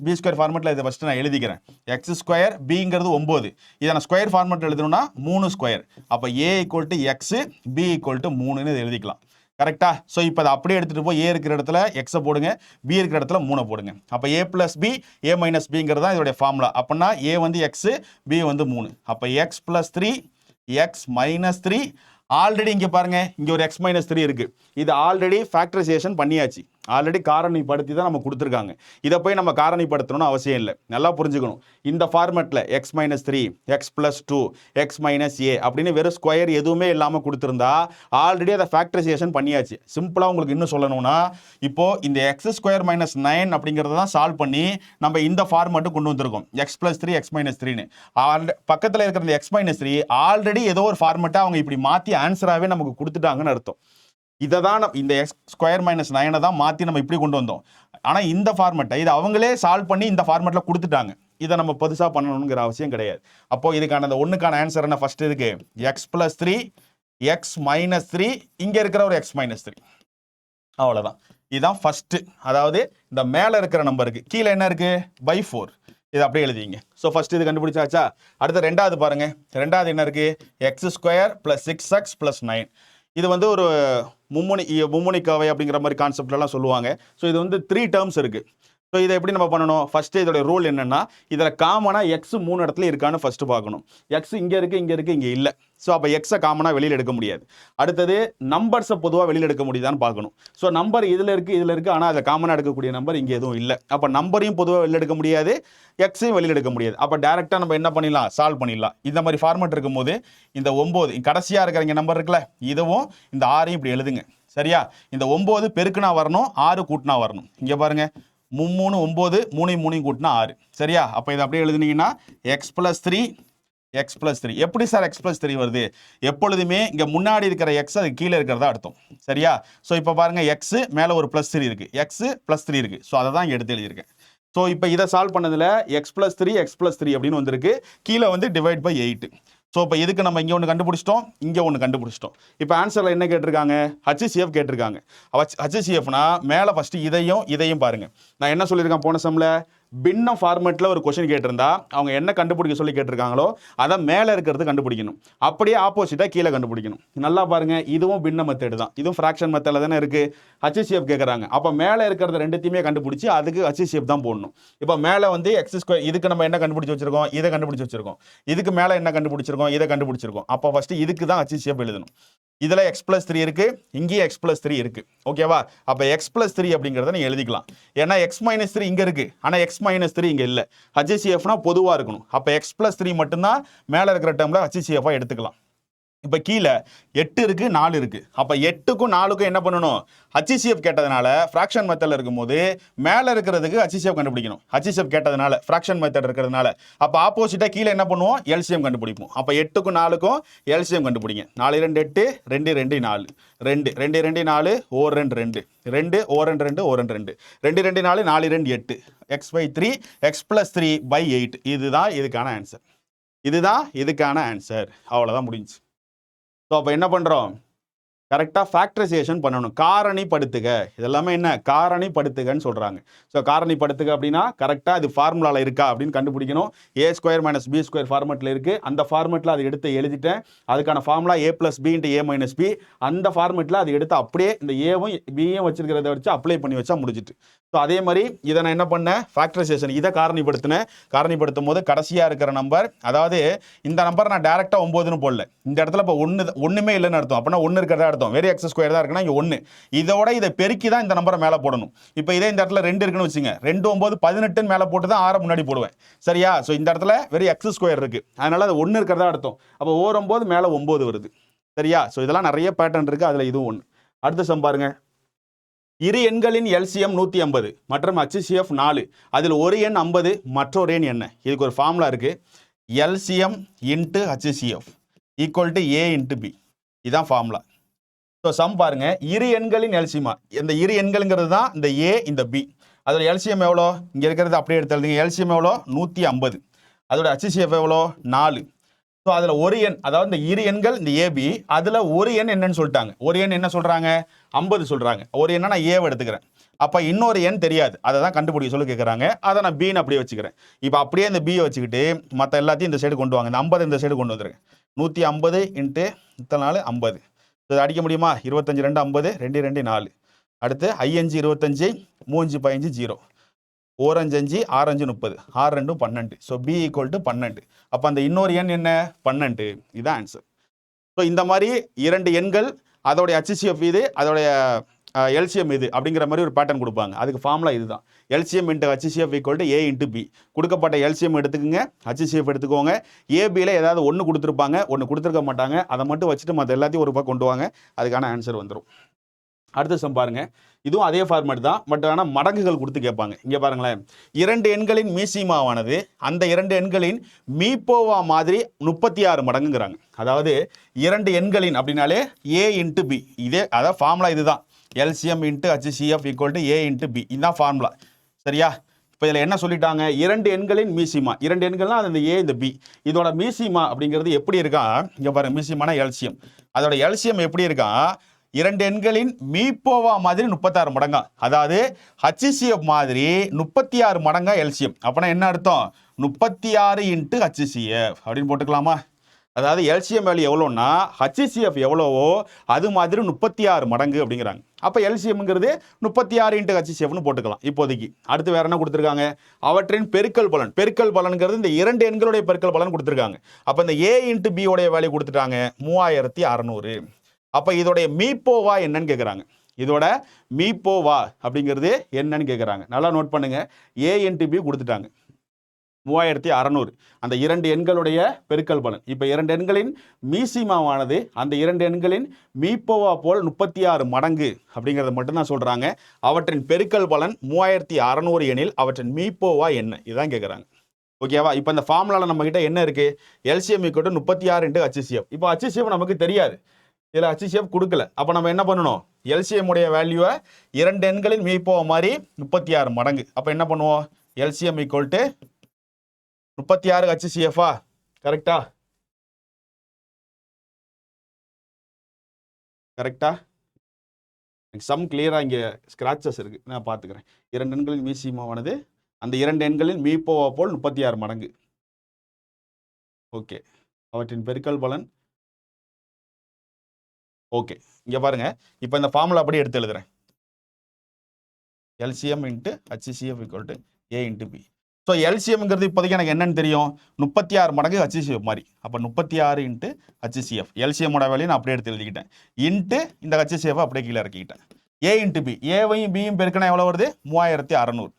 - b² ஃபார்மேட்டில் இதை ஃபஸ்ட்டு நான் எழுதிக்கிறேன். x², bங்கிறது 9. இதை நான் ஸ்கொயர் ஃபார்மேட்டில் எழுதணும்னா 3 ஸ்கொயர். அப்போ a = x, b = 3ன்னு எழுதிக்கலாம். கரெக்டா? ஸோ இப்போ அதை அப்படியே எடுத்துகிட்டு போய் ஏ இருக்கிற இடத்துல எக்ஸை போடுங்க, பி இருக்கிற இடத்துல 3 போடுங்க. அப்போ ஏ ப்ளஸ் பி ஏ மைனஸ் பிங்கிறது தான் இதோடைய ஃபார்முலா. அப்படின்னா ஏ வந்து எக்ஸு, பி வந்து 3. அப்போ X plus 3 X minus 3. Already இங்கே பாருங்க, இங்கே ஒரு எக்ஸ் மைனஸ் 3 இருக்குது. இது ஆல்ரெடி ஃபேக்டரைசேஷன் பண்ணியாச்சு, ஆல்ரெடி காரணிப்படுத்தி தான் நம்ம கொடுத்துருக்காங்க. இதை போய் நம்ம காரணிப்படுத்தணும்னு அவசியம் இல்லை. நல்லா புரிஞ்சுக்கணும். இந்த ஃபார்மெட்டில் X minus 3 X plus 2 X minus A அப்படின்னு வெறும் ஸ்கொயர் எதுவுமே இல்லாமல் கொடுத்துருந்தா ஆல்ரெடி அதை ஃபேக்டரைசேஷன் பண்ணியாச்சு. சிம்பிளாக உங்களுக்கு இன்னும் சொல்லணும்னா, இப்போது இந்த எக்ஸ் ஸ்கொயர் மைனஸ் 9 அப்படிங்கிறத தான் சால்வ் பண்ணி நம்ம இந்த ஃபார்மெட்டு கொண்டு வந்திருக்கோம். எக்ஸ் ப்ளஸ் 3 எக்ஸ் மைனஸ் 3ன்னு பக்கத்தில் இருக்கிற இந்த எக்ஸ் மைனஸ் 3 ஆல்ரெடி ஏதோ ஒரு ஃபார்மெட்டை அவங்க இப்படி மாற்றி ஆன்சராகவே நமக்கு கொடுத்துட்டாங்கன்னு அர்த்தம். இதை தான் இந்த எக்ஸ் ஸ்கொயர் மைனஸ் 9 தான் மாற்றி நம்ம இப்படி கொண்டு வந்தோம். ஆனால் இந்த ஃபார்மெட்டை இது அவங்களே சால்வ் பண்ணி இந்த ஃபார்மெட்டில் கொடுத்துட்டாங்க. இதை நம்ம புதுசாக பண்ணணுங்கிற அவசியம் கிடையாது. அப்போது இதுக்கான அந்த ஒன்றுக்கான ஆன்சர் என்ன? ஃபஸ்ட்டு இருக்கு எக்ஸ் ப்ளஸ் 3 எக்ஸ் மைனஸ் 3, இங்கே இருக்கிற ஒரு எக்ஸ் மைனஸ் 3, அவ்வளோதான். இதுதான் ஃபஸ்ட்டு. அதாவது இந்த மேலே இருக்கிற நம்பருக்கு கீழே என்ன இருக்குது? பை 4. இது அப்படியே எழுதிங்க. ஸோ ஃபஸ்ட் இது கண்டுபிடிச்சாச்சா? அடுத்து ரெண்டாவது பாருங்கள். ரெண்டாவது என்ன இருக்குது? X square plus 6x plus 9. இது வந்து ஒரு மும்முனிக்காவை அப்படிங்கிற மாதிரி கான்செப்ட்லாம் சொல்லுவாங்க. ஸோ இது வந்து 3 டேர்ம்ஸ் இருக்குது. ஸோ இதை எப்படி நம்ம பண்ணணும்? ஃபஸ்ட்டு இதோட ரூல் என்னென்னா, இதில் காமனாக எக்ஸ் 3 இடத்துல இருக்கான்னு ஃபஸ்ட்டு பார்க்கணும். எக்ஸ் இங்கே இருக்குது, இங்கே இருக்குது, இங்கே இல்லை. ஸோ அப்போ எக்ஸை காமனாக வெளியில் எடுக்க முடியாது. அடுத்தது நம்பர்ஸை பொதுவாக வெளியில் எடுக்க முடியுதான்னு பார்க்கணும். ஸோ நம்பர் இதில் இருக்குது, ஆனால் அதில் காமனாக எடுக்கக்கூடிய நம்பர் இங்கே எதுவும் இல்லை. அப்போ நம்பரையும் பொதுவாக வெளியில் எடுக்க முடியாது, எக்ஸையும் வெளியில் எடுக்க முடியாது. அப்போ டேரெக்டாக நம்ம என்ன பண்ணிடலாம்? சால்வ் பண்ணிடலாம். இந்த மாதிரி ஃபார்மேட் இருக்கும்போது இந்த 9 கடைசியாக இருக்கிற இங்கே நம்பர் இருக்குல்ல, இதுவும் இந்த 6ஐயும் இப்படி எழுதுங்க. சரியா? இந்த 9 பெருக்குனா வரணும், 6 கூட்டினா வரணும். இங்கே பாருங்கள், 3 9, 3 கூட்டினா 6. சரியா? அப்போ இதை அப்படியே எழுதுனீங்கன்னா எக்ஸ் ப்ளஸ் 3 எக்ஸ் ப்ளஸ் 3. எப்படி சார் எக்ஸ் ப்ளஸ் 3 வருது? எப்பொழுதுமே இங்கே முன்னாடி இருக்கிற எக்ஸ் அது கீழே இருக்கிறதா அர்த்தம். சரியா? ஸோ இப்போ பாருங்கள், எக்ஸு மேலே ஒரு ப்ளஸ் 3 இருக்குது, எக்ஸு ப்ளஸ் 3 இருக்குது. ஸோ அதை தான் இங்கே எடுத்து எழுதியிருக்கேன். ஸோ இப்போ இதை சால்வ் பண்ணதில் எக்ஸ் ப்ளஸ் 3 அப்படின்னு வந்திருக்கு. கீழே வந்து டிவைட் பை 8. ஸோ இப்போ இதுக்கு நம்ம இங்கே ஒன்று கண்டுபிடிச்சிட்டோம், இங்கே ஒன்று கண்டுபிடிச்சிட்டோம். இப்போ ஆன்சரில் என்ன கேட்டிருக்காங்க? HCF கேட்டிருக்காங்க. HCFனா மேலே ஃபஸ்ட்டு இதையும் பாருங்கள். நான் என்ன சொல்லியிருக்கேன் போன சம்மில்? பின்ன ஃபார்மெட்டில் ஒரு கொஷின் கேட்டிருந்தா அவங்க என்ன கண்டுபிடிக்க சொல்லி கேட்டிருக்காங்களோ அதை மேலே இருக்கிறது கண்டுபிடிக்கணும். அப்படியே ஆப்போசிட்டாக கீழே கண்டுபிடிக்கணும். நல்லா பாருங்கள், இதுவும் பின்ன மெத்தடு தான். இதுவும் ஃப்ராக்ஷன் மெத்தடில் தானே இருக்குது. HCF கேட்குறாங்க. அப்போ மேலே இருக்கிறத ரெண்டுத்தையுமே கண்டுபிடிச்சி அதுக்கு HCF தான் போடணும். இப்போ மேலே வந்து எக்ஸ் ஸ்கொயர், இதுக்கு நம்ம என்ன கண்டுபிடிச்சி வச்சிருக்கோம்? இதை கண்டுபிடிச்சி வச்சிருக்கோம். இதுக்கு மேலே என்ன கண்டுபிடிச்சிருக்கோம்? இதை கண்டுபிடிச்சிருக்கோம். அப்போ ஃபஸ்ட்டு இதுக்கு தான் HCF எழுதணும். இதில் எக்ஸ் ப்ளஸ் 3 இருக்குது, இங்கேயும் எக்ஸ் ப்ளஸ் 3 இருக்குது. ஓகேவா? அப்போ எக்ஸ் ப்ளஸ் 3 அப்படிங்கிறத நீங்கள் எழுதிக்கலாம். ஏன்னா எக்ஸ் மைனஸ் 3 இங்கே இருக்குது, ஆனால் எக்ஸ் மைனஸ் 3 இங்கே இல்லை. HCFனா பொதுவாக இருக்கணும். அப்போ எக்ஸ் ப்ளஸ் 3 மட்டும்தான் மேலே இருக்கிற டேர்மில் HCFாக எடுத்துக்கலாம். இப்போ கீழே 8 இருக்குது, 4 இருக்குது. அப்போ 8க்கும் 4க்கும் என்ன பண்ணணும்? HCF கேட்டதுனால ஃப்ராக்ஷன் மெத்தடில் இருக்கும்போது மேலே இருக்கிறதுக்கு HCF கண்டுபிடிக்கணும். HCF கேட்டதுனால ஃப்ராக்ஷன் மெத்தட் இருக்கிறதுனால அப்போ ஆப்போசிட்டாக கீழே என்ன பண்ணுவோம்? LCM கண்டுபிடிப்போம். அப்போ 8க்கும் 4க்கும் LCM கண்டுபிடிங்க. 4 2 8, 2 2 4, 2 2 2 4, 1 2 2, 2 1 2 1 2, 2 2 4, 4 2 8, x by 3 x plus 3 by 8. இதுதான் இதுக்கான ஆன்சர். இதுதான் இதுக்கான ஆன்சர். அவ்வளோதான் முடிஞ்சு. ஸோ அப்போ என்ன பண்ணுறோம்? கரெக்டாக ஃபேக்டரைசேஷன் பண்ணணும். காரணிப்படுத்துக, இதெல்லாமே என்ன? காரணிப்படுத்துகன்னு சொல்கிறாங்க. ஸோ காரணிப்படுத்துக அப்படின்னா கரெக்டாக இது ஃபார்முலாவில் இருக்கா அப்படின்னு கண்டுபிடிக்கணும். ஏ ஸ்கொயர் மைனஸ் பி ஸ்கொயர் ஃபார்மெட்டில் இருக்குது. அந்த ஃபார்மெட்டில் அது எடுத்து எழுதிட்டேன். அதுக்கான ஃபார்முலா ஏ ப்ளஸ் பி இன்ட்டு ஏ மைனஸ் பி. அந்த ஃபார்மெட்டில் அது எடுத்து அப்படியே இந்த ஏவும் பியும் வச்சிருக்கிறத வச்சு அப்ளை பண்ணி வச்சா முடிஞ்சிட்டு. ஸோ அதே மாதிரி இதை நான் என்ன பண்ணேன்? ஃபேக்டரைசேஷன் இதை காரணிப்படுத்தினேன். காரணிப்படுத்தும் போது கடைசியாக இருக்கிற நம்பர், அதாவது இந்த நம்பர் நான் டேரெக்டாக 9ன்னு போடல. இந்த இடத்துல இப்போ ஒன்றுமே இல்லைன்னு அர்த்தம். அப்படின்னா 1 இருக்கிறதா அர்த்தம். வெறும் எக்ஸ் ஸ்கொயர் தான் இருக்குன்னா இங்கே 1. இதோட இதை பெருக்கி தான் இந்த நம்பரை மேலே போடணும். இப்போ இதே இந்த இடத்துல 2 இருக்குன்னு வச்சுங்க, 2 9 18 மேலே போட்டு தான் 6 முன்னாடி போடுவேன். சரியா? ஸோ இந்த இடத்துல வெறும் எக்ஸ் ஸ்கொயர் இருக்குது, அதனால அது 1 இருக்கிறதா அர்த்தம். அப்போ 9 மேலே 9 வருது. சரியா? ஸோ இதெல்லாம் நிறைய பேட்டர்ன் இருக்குது, அதில் இதுவும் ஒன்று. அடுத்த சம் பாருங்க. இரு எண்களின் LCM 150 மற்றும் HCF 4. அதில் ஒரு எண் 50, மற்றொரு எண் என்ன? இதுக்கு ஒரு ஃபார்முலா இருக்குது. LCM into HCF equal to A into B. இதுதான் ஃபார்முலா. ஸோ சம் பாருங்க, இரு எண்களின் LCM. இந்த இரு எண்கள்ங்கிறது தான் இந்த A இந்த B. அதோட LCM எவ்வளோ? இங்கே இருக்கிறது அப்படியே எடுத்து எழுதுங்க. LCM எவ்வளோ? 150. அதோட HCF எவ்வளோ? 4. ஸோ அதில் ஒரு எண், அதாவது இந்த இரு எண்கள் இந்த AB, அதில் ஒரு எண் என்னன்னு சொல்லிட்டாங்க. ஒரு எண் என்ன சொல்கிறாங்க? 50 சொல்கிறாங்க. ஒரு எண்ணை நான் ஏவை எடுத்துக்கிறேன். அப்போ இன்னொரு எண் தெரியாது, அதை தான் கண்டுபிடிக்க சொல்லி கேட்குறாங்க. அதை நான் பீன்னு அப்படியே வச்சுக்கிறேன். இப்போ அப்படியே இந்த பியை வச்சுக்கிட்டு மற்ற எல்லாத்தையும் இந்த சைடு கொண்டு வாங்க. இந்த 50 இந்த சைடு கொண்டு வந்துருங்க. 150 இன்ட்டு இத்தனை நாள் 50. இது அடிக்க முடியுமா? 25 2 50, 2 2 4. அடுத்து 5 25, 3 15 0. 4 5 5, 6 5 30, 6 2 12. So B equal to 12. அப்போ அந்த இன்னொரு எண் என்ன? 12. இதுதான் ஆன்சர். ஸோ இந்த மாதிரி இரண்டு எண்கள், அதோடைய HCF இது, அதோடைய எல்சிஎம் இது அப்படிங்கிற மாதிரி ஒரு பேட்டர்ன் கொடுப்பாங்க. அதுக்கு ஃபார்முலா இதுதான். LCM into HCF equal to A into B. கொடுக்கப்பட்ட எல்சிஎம் எடுத்துக்கோங்க, HCF எடுத்துக்கோங்க. ஏபியில் ஏதாவது ஒன்று கொடுத்துருப்பாங்க, ஒன்று கொடுத்துருக்க மாட்டாங்க. அதை மட்டும் வச்சுட்டு மற்ற எல்லாத்தையும் ஒரு பக்கம் கொண்டு வாங்க, அதுக்கான ஆன்சர் வந்துடும். அடுத்த சம் பாருங்க. இதுவும் அதே ஃபார்மேட் தான், பட் ஆனால் மடங்குகள் கொடுத்து கேட்பாங்க. இங்கே பாருங்களேன், இரண்டு எண்களின் மீசிமாவானது அந்த இரண்டு எண்களின் மீப்போவா மாதிரி 36 மடங்குங்கிறாங்க. அதாவது இரண்டு எண்களின் அப்படின்னாலே ஏ இன்ட்டு பி. இதே அதாவது ஃபார்முலா இதுதான். LCM into HCF equal to A into B. இதுதான் ஃபார்முலா. சரியா? இப்போ இதில் என்ன சொல்லிட்டாங்க? இரண்டு எண்களின் மீசிமா. இரண்டு எண்கள்லாம் அது இந்த ஏ இந்த பி. இதோட மீசிமா அப்படிங்கிறது எப்படி இருக்கா? இங்கே பாருங்க, மீசிமானா எல்சிஎம். அதோட எல்சிஎம் எப்படி இருக்கா? இரண்டு எண்களின் மீப்போவா மாதிரி 36 மடங்கா. அதாவது HCF மாதிரி 36 மடங்கா எல்சிஎம். அப்படின்னா என்ன அர்த்தம்? 36 இன்ட்டு HCF அப்படின்னு போட்டுக்கலாமா? அதாவது எல்சிஎம் வேல்யூ எவ்வளோன்னா HCF எவ்வளவோ அது மாதிரி 36 மடங்கு அப்படிங்கிறாங்க. அப்போ எல்சிஎம்ங்கிறது 36 இன்ட்டு HCFனு போட்டுக்கலாம் இப்போதைக்கு. அடுத்து வேற என்ன கொடுத்துருக்காங்க? அவற்றின் பெருக்கல் பலன். பெருக்கல் பலன்கிறது இந்த இரண்டு எண்களுடைய பெருக்கல் பலன் கொடுத்துருக்காங்க. அப்போ இந்த ஏ இன்ட்டு பி உடைய வேல்யூ கொடுத்துட்டாங்க 3600. அப்போ இதோடைய மீப்போவா என்னன்னு கேட்குறாங்க. இதோட மீப்போவா அப்படிங்கிறது என்னன்னு கேட்குறாங்க. நல்லா நோட் பண்ணுங்க. ஏ இன்ட்டு பி கொடுத்துட்டாங்க 3600. அந்த இரண்டு எண்களுடைய பெருக்கல் பலன். இப்போ இரண்டு எண்களின் மீசிமாவானது அந்த இரண்டு எண்களின் மீப்போவா போல் 36 மடங்கு அப்படிங்கிறத மட்டும்தான் சொல்கிறாங்க. அவற்றின் பெருக்கல் பலன் 3600 எனில் அவற்றின் மீப்போவா என்ன? இதுதான் கேட்குறாங்க. ஓகேவா? இப்போ இந்த ஃபார்முலாவில் நம்மகிட்ட என்ன இருக்குது? LCM equal to 36 into HCF. இப்போ HCF நமக்கு தெரியாது, இதில் HCF கொடுக்கல. அப்போ நம்ம என்ன பண்ணணும்? எல்சிஎம் உடைய வேல்யூவை இரண்டு எண்களின் மீப்போவா மாதிரி 36 மடங்கு. அப்போ என்ன பண்ணுவோம்? LCM equal to 36 HCF-ஆ? கரெக்டா? கரெக்டா? சம் கிளியராக இங்கே ஸ்கிராச்சஸ் இருக்குது, நான் பார்த்துக்கிறேன். இரண்டு எண்களின் மீசிமாவானது அந்த இரண்டு எண்களின் மீப்போவா போல் 36 மடங்கு. ஓகே, அவற்றின் பெருக்கல் பலன். ஓகே, இங்கே பாருங்க. இப்போ இந்த ஃபார்முலா அப்படி எடுத்து எழுதுறேன். LCM into HCF equal to A into B. So எல்சிஎம்ங்கிறது இப்போதைக்கு எனக்கு என்னன்னு தெரியும்? 36 மடங்கு HCF மாதிரி. அப்போ 36 இன்ட்டு HCF. எல்சிஎம்மோட வேலையை நான் அப்படியே எடுத்து எழுதிக்கிட்டேன். இன்ட்டு இந்த HCF அப்படியே கீழே இறக்கிக்கிட்டேன். ஏ இன்ட்டு பி. ஏவையும் பியும் பெருக்கினா எவ்வளோ வருது? 3600.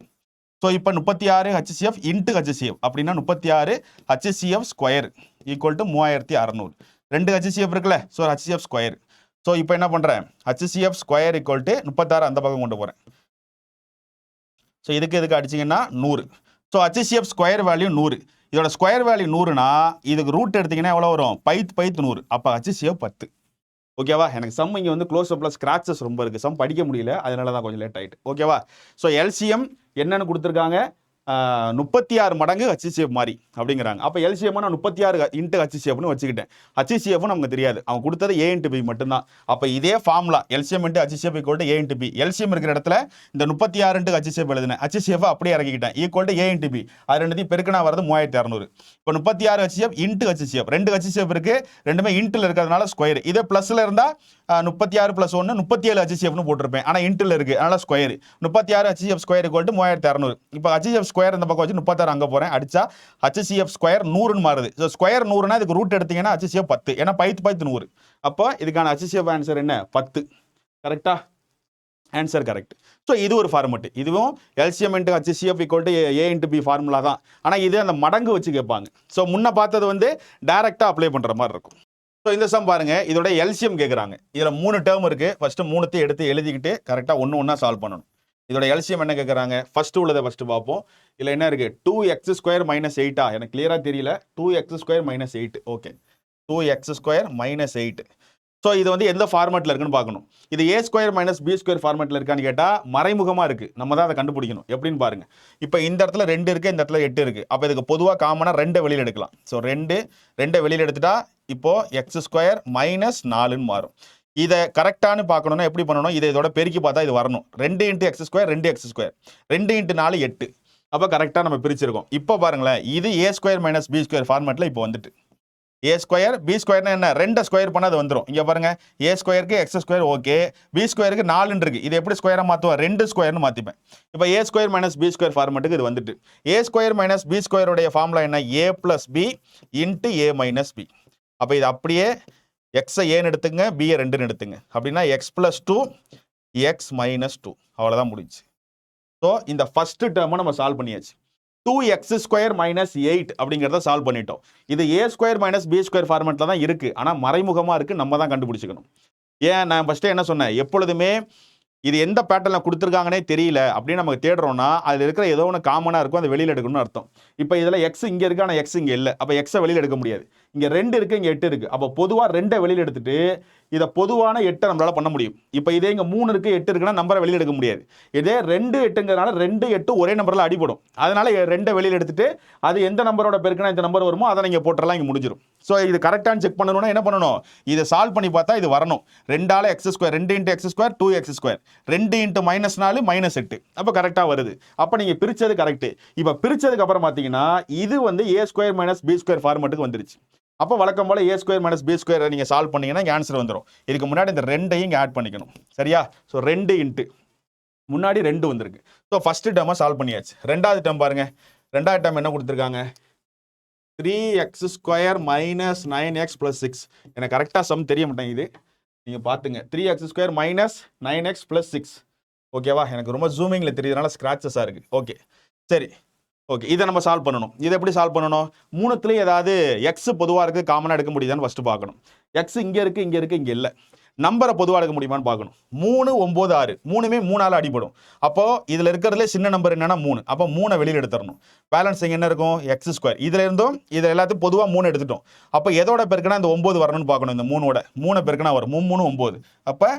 ஸோ இப்போ 36 HCF இன்ட்டு HCF அப்படின்னா 36 HCF ஸ்கொயர் ஈக்குவல் டு 3600. ரெண்டு HCF இருக்குல்ல, ஸோ HCF ஸ்கொயர். ஸோ இப்போ என்ன பண்ணுறேன்? HCF ஸ்கொயர் ஈக்குவல் டு 36 அந்த பக்கம் கொண்டு போகிறேன். ஸோ இதுக்கு அடிச்சிங்கன்னா 100. So HCF square value 100. இதோட ஸ்கொயர் வேல்யூ 100னா இதுக்கு ரூட் எடுத்திங்கன்னா எவ்வளோ வரும்? பைத் 100. அப்போ HCF 10. ஓகேவா? எனக்கு சம் இங்கே வந்து க்ளோஸ் அப்பில் ஸ்க்ராச்சஸ் ரொம்ப இருக்குது, சம் படிக்க முடியல, அதனால தான் கொஞ்சம் லேட் ஆகிட்டு. ஓகேவா? ஸோ எல்சிஎம் என்னன்னு கொடுத்துருக்காங்க? 36 மடங்கு HCF மாதிரி அப்படிங்கிறாங்க. அப்போ எல்சிஎம் நான் 36 இன்ட்டு HCFனு வச்சுக்கிட்டேன். HCFனு நமக்கு தெரியாது, அவங்க கொடுத்தது ஏ இன்ட்டு பி மட்டும்தான். அப்போ இதே formula LCM into HCF equal to A into B. LCM இருக்கிற இடத்துல இந்த 36 இன்ட்டு HCF எழுதுனேன், HCF அப்படியே இறக்கிக்கிட்டேன். Equal to A into B. அது ரெண்டுத்தையும் பெருக்கினா வரது 3600. இப்போ 36 HCF இன்ட்டு HCF. ரெண்டு HCF இருக்கு, ரெண்டுமே இன்ட்டில் இருக்கிறதுனால ஸ்கொயர். இதே ப்ளஸில் இருந்தால் 36 + 1 37 HCFனு போட்டிருப்பேன். ஆனால் இன்ட்டில் இருக்குது, அதனால் square. 36 HCF square equal to 3600. இப்போ HCF ஸ்கொயர் இந்த பக்கம் வச்சு 36 அங்கே போகிறேன், அடிச்சா HCF ஸ்கொயர் 100ன்னு மாறுது. ஸோ ஸ்கொயர் 100னா இதுக்கு ரூட் எடுத்தீங்கன்னா HCF 10. ஏன்னா பைத்து 100. அப்போ இதுக்கான HCF ஆன்சர் என்ன? 10. கரெக்டா? Answer correct. ஸோ இது ஒரு ஃபார்மெட்டு. இதுவும் LCM into HCF equal to A into B formula தான். ஆனால் இது அந்த மடங்கு வச்சு கேட்பாங்க. ஸோ முன்ன பார்த்தது வந்து டைரெக்டாக அப்ளை பண்ணுற மாதிரி இருக்கும். ஸோ இந்த சம் பாருங்க, இதோட எல்சிஎம் கேட்குறாங்க. இதில் 3 டேர்ம் இருக்குது. ஃபஸ்ட்டு 3த்தையும் எடுத்து எழுதிக்கிட்டு கரெக்டாக ஒன்று சால்வ் பண்ணணும். இதோட எல்சிஎம் என்ன கேட்குறாங்க? ஃபஸ்ட்டு உள்ளதை ஃபஸ்ட்டு பார்ப்போம். இதில் என்ன இருக்குது? 2x² - 8. எனக்கு கிளியராக தெரியல. 2x² - 8. Okay, 2x² - 8. ஸோ இது வந்து எந்த ஃபார்மேட்டில் இருக்குன்னு பார்க்கணும். இது a² - b² ஃபார்மேட்டில் இருக்கான்னு கேட்டால் மறைமுகமாக இருக்குது, நம்ம தான் அதை கண்டுபிடிக்கணும். எப்படின்னு பாருங்கள். இப்போ இந்த இடத்துல 2 இருக்குது, இந்த இடத்துல 8 இருக்குது. அப்போ இதுக்கு பொதுவாக காமனாக 2 வெளியில் எடுக்கலாம். ஸோ 2 வெளியில் எடுத்துட்டா இப்போது x² - 4ன்னு மாறும். இதை கரெக்டானு பார்க்கணுன்னா எப்படி பண்ணணும்? இதை இதோட பெருக்கி பார்த்தா இது வரணும். 2 × x², 2x², 2 × 4 8. அப்போ கரெக்டாக நம்ம பிரிச்சிருக்கோம். இப்போ பாருங்களேன், இது a² - b² ஃபார்மேட்டில் இப்போ வந்துட்டு. ஏ ஸ்கொயர் பி ஸ்கொயர்னா என்ன, ரெண்டு ஸ்கொயர் பண்ணால் அது வந்துடும். இங்கே பாருங்க, ஏ ஸ்கொயருக்கு எக்ஸ் ஸ்கொயர் ஓகே, பி ஸ்கொயருக்கு 4 இருக்கு. இது எப்படி ஸ்கொயராக மாற்றுவோம், ரெண்டு ஸ்கொயர்னு மாற்றிப்பேன். இப்போ ஏ ஸ்கொயர் மைனஸ் பி ஸ்கொயர் ஃபார்மெட்டுக்கு இது வந்துட்டு, ஏ ஸ்கொயர் மைனஸ் பி ஸ்கொயருடைய ஃபார்முலா என்ன, ஏ ப்ளஸ் பி இன்ட்டு ஏ மைனஸ் பி. அப்போ இது அப்படியே எக்ஸை ஏன்னு எடுத்துங்க, பியை 2ன்னு எடுத்துங்க. அப்படின்னா எக்ஸ் ப்ளஸ் 2 எக்ஸ் மைனஸ் 2, அவ்வளோதான் முடிஞ்சு. ஸோ இந்த ஃபர்ஸ்ட் டேர்மை நம்ம சால்வ் பண்ணியாச்சு. 2x ஸ்கொயர் மைனஸ் 8 அப்படிங்கிறத சால்வ் பண்ணிட்டோம். இது ஏ ஸ்கொயர் மைனஸ் பி ஸ்கொயர் ஃபார்மெட்டில் தான் இருக்குது, ஆனால் மறைமுகமாக இருக்குது, நம்ம தான் கண்டுபிடிச்சிக்கணும். ஏன் நான் ஃபஸ்ட்டே என்ன சொன்னேன், எப்பொழுதுமே இது எந்த பேட்டர்னில் கொடுத்துருக்காங்கன்னே தெரியல அப்படின்னு நமக்கு தேடுறோம்னா அதில் இருக்கிற ஏதோ ஒன்று காமனாக இருக்கும், அதை வெளியில் எடுக்கணும்னு அர்த்தம். இப்போ இதில் எக்ஸ் இங்கே இருக்குது, ஆனால் எக்ஸ் இங்கே இல்லை. அப்போ எக்ஸை வெளியில் எடுக்க முடியாது. இங்கே 2 இருக்குது, இங்கே 8 இருக்குது. அப்போ பொதுவாக 2 வெளியில் எடுத்துட்டு இதை பொதுவான 8 நம்மளால் பண்ண முடியும். இப்போ இதே இங்கே 3 இருக்குது 8 இருக்குன்னா நம்பரை வெளியில் எடுக்க முடியாது. இதே 2 8ங்கிறதுனால 2 8 ஒரே நம்பரில் அடிபடும். அதனால 2 வெளியில் எடுத்துட்டு அது எந்த நம்பரோட பெருக்குனா இந்த நம்பர் வருமோ அதை நீங்கள் போட்டுறலாம், இங்கே முடிஞ்சிடும். ஸோ இது கரெக்டானு செக் பண்ணணும்னா என்ன பண்ணணும், இதை சால்வ் பண்ணி பார்த்தா இது வரணும். 2 X square, 2 into X square 2x square, 2 into -4 -8, அப்போ கரெக்டாக வருது. அப்போ நீங்கள் பிரித்தது கரெக்டு. இப்போ பிரித்ததுக்கு அப்புறம் பார்த்தீங்கன்னா இது வந்து ஏ ஸ்கொயர் மைனஸ் பி ஸ்கொயர் ஃபார்மெட்டுக்கு வந்துருச்சு. அப்போ வழக்கம் போல் ஏ ஸ்கொயர் மைனஸ் பி ஸ்கொயர் நீங்கள் சால்வ் பண்ணீங்கன்னா இங்கே ஆன்சர் வந்துடும். இதுக்கு முன்னாடி இந்த 2ஐயும் இங்கே ஆட் பண்ணிக்கணும், சரியா? ஸோ 2 இன்ட்டு முன்னாடி 2 வந்திருக்கு. ஸோ ஃபஸ்ட்டு டேர்மை சால்வ் பண்ணியாச்சு. ரெண்டாவது டேர்ம் பாருங்கள், ரெண்டாவது டேர்ம் என்ன கொடுத்துருக்காங்க, 3x square minus 9x plus 6. எனக்கு கரெக்டாக சம் தெரிய மாட்டேங்குது, நீங்கள் பார்த்துங்க. 3x square minus 9x plus 6, ஓகேவா? எனக்கு ரொம்ப ஜூமிங்கில் தெரியுதுனால ஸ்க்ராச்சஸாக இருக்குது. ஓகே சரி, ஓகே இதை நம்ம சால்வ் பண்ணணும். இதை எப்படி சால்வ் பண்ணணும், மூணுத்துலேயும் ஏதாவது எக்ஸ் பொதுவாக இருக்குது காமனாக எடுக்க முடியுதான்னு ஃபஸ்ட்டு பார்க்கணும். எக்ஸ் இங்கே இருக்குது இங்கே இருக்குது இங்கே இல்லை, நம்பரை பொதுவாக எடுக்க முடியுமான்னு பார்க்கணும். 3 9 6 மூணுமே 3ஆல் அடிபடும். அப்போது இதில் இருக்கிறதுலே சின்ன நம்பர் என்னன்னா 3. அப்போ 3 வெளியில் எடுத்துடணும். பேலன்ஸ் இங்கே என்ன இருக்கும், எக்ஸ் ஸ்கொயர். இதில் இருந்தும் இதில் எல்லாத்தையும் பொதுவாக 3 எடுத்துட்டோம். அப்போ எதோட பெருக்குனா இந்த 9 வரணும்னு பார்க்கணும். இந்த 3ஓட 3 பெருக்குனா வரும், 3 3 9. அப்போ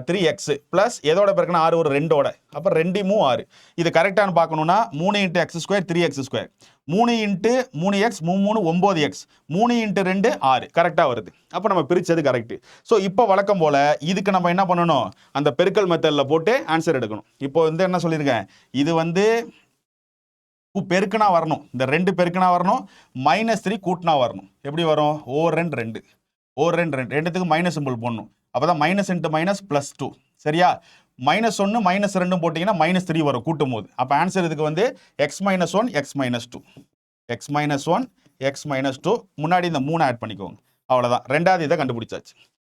3x ப்ளஸ் எதோட பெருக்குனா 6 ஒரு 2ஓட, அப்போ 2 3 6. இது கரெக்டானு பார்க்கணும்னா 3 into X square 3x square, 3 into 3x 3 3 9x, 3 into 2 6, கரெக்டாக வருது. அப்போ நம்ம பிரித்தது கரெக்டு. ஸோ இப்போ வழக்கம் போல் இதுக்கு நம்ம என்ன பண்ணணும், அந்த பெருக்கல் மெத்தடில் போட்டு ஆன்சர் எடுக்கணும். இப்போ வந்து என்ன சொல்லியிருக்கேன், இது வந்து பெருக்குனா வரணும், இந்த 2 பெருக்குனா வரணும், -3 கூட்டினா வரணும். எப்படி வரும், ஓர் 2 2 ஓர் 2 2, ரெண்டுத்துக்கு மைனஸ் சிம்பிள் போடணும். அப்போ தான் மைனஸ் இன்ட்டு மைனஸ் ப்ளஸ் 2, சரியா? -1 -2 போட்டிங்கன்னா -3 வரும் கூட்டும் போது. அப்போ ஆன்சர் இதுக்கு வந்து x -1 x -2, x -1 x -2. முன்னாடி இந்த 3 ஆட் பண்ணிக்கோங்க, அவ்வளோதான். ரெண்டாவது இதை கண்டுபிடிச்சாச்சு.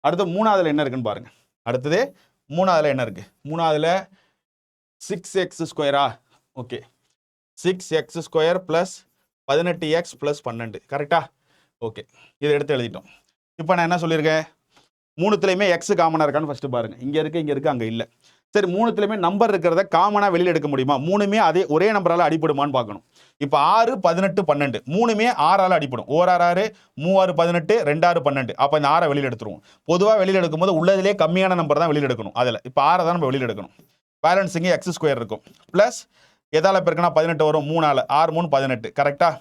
அடுத்து மூணாவதுல என்ன இருக்குன்னு பாருங்க. அடுத்தது மூணாவதுல என்ன இருக்கு, மூணாவதுல 6x ஸ்கொயரா, okay 6x square plus 18x plus 12, கரெக்டா? ஓகே இதை எடுத்து எழுதிட்டோம். இப்போ நான் என்ன சொல்லியிருக்கேன், மூணுத்துலையுமே எக்ஸ் காமனாக இருக்கான்னு ஃபஸ்ட்டு பாருங்கள். இங்கே இருக்குது அங்கே இல்லை. சரி, மூணுத்துலையுமே நம்பர் இருக்கிறத காமனாக வெளியில் எடுக்க முடியுமா, மூணுமே அதே ஒரே நம்பரால் அடிப்படுமான்னு பார்க்கணும். இப்போ 6 18 12 மூணுமே 6ஆல் அடிப்படும். 1 6 6 3 18 2 6 12. அப்போ இந்த 6 வெளியில் எடுத்துருவோம். பொதுவாக வெளியில் எடுக்கும்போது உள்ளதிலே கம்மியான நம்பர் தான் வெளியில் எடுக்கணும். அதில் இப்போ 6 தான் நம்ம வெளியில் எடுக்கணும். பேலன்ஸ் இங்கே எக்ஸ் ஸ்கொயர் இருக்கும் ப்ளஸ் எதால் பெருக்குனா 18 வரும், 3ஆல் 6 3 18, கரெக்டாக?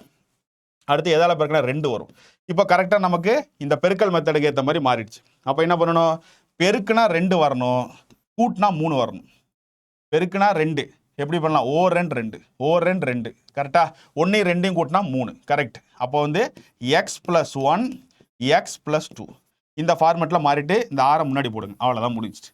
அடுத்து எதால் பெருக்குனா 2 வரும். இப்போ கரெக்டாக நமக்கு இந்த பெருக்கல் மெத்தடுக்கு ஏற்ற மாதிரி மாறிடுச்சு. அப்போ என்ன பண்ணணும், பெருக்குனா 2 வரணும், கூட்டினா 3 வரணும். பெருக்குனா 2 எப்படி பண்ணலாம், ஓர் 2 2 ஓர் 2 2, கரெக்டாக? 1 2 கூட்டினா 3, கரெக்ட். அப்போ வந்து எக்ஸ் ப்ளஸ் 1 எக்ஸ் ப்ளஸ் 2 இந்த ஃபார்மெட்டில் மாறிட்டு இந்த 6 முன்னாடி போடுங்க, அவ்வளோதான் முடிஞ்சிச்சு.